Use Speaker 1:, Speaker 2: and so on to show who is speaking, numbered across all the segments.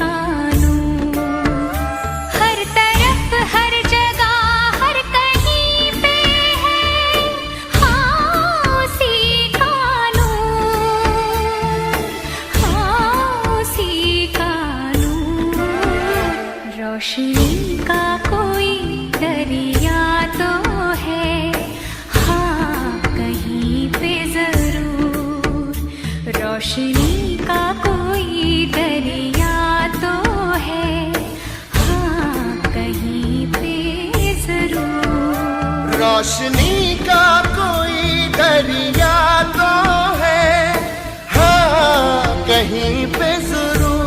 Speaker 1: का नूर। हर तरफ हर जगह हर कहीं पे है हाँ उसी का नूर, हाँ उसी का नूर। रोशनी का कोई दरिया तो है हाँ कहीं पे जरूर। रोशनी का कोई दरिया तो है हाँ कहीं पे जरूर।
Speaker 2: रोशनी का कोई दरिया तो है हाँ कहीं पे जरूर।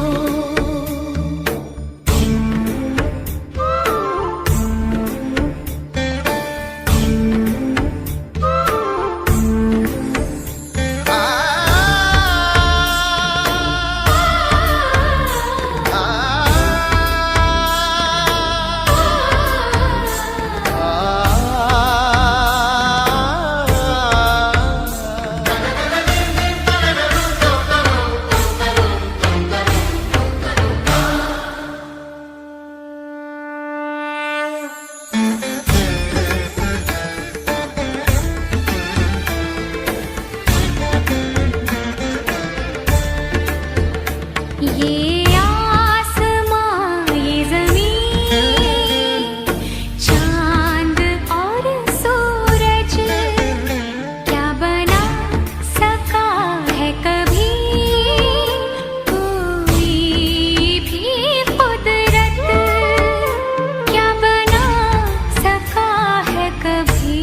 Speaker 1: ये आसमां ये ज़मीन चांद और सूरज क्या बना सका है कभी कोई भी कुदरत। क्या बना सका है कभी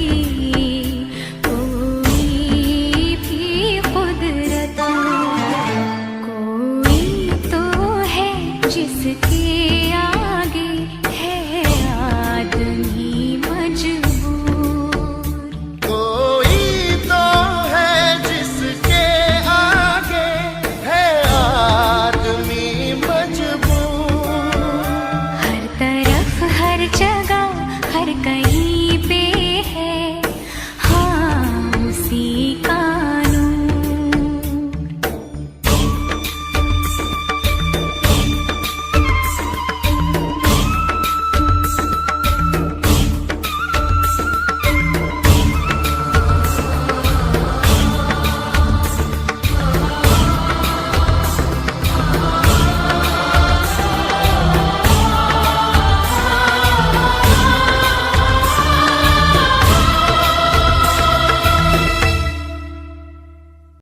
Speaker 1: कोई भी कुदरत। कोई तो है जिसके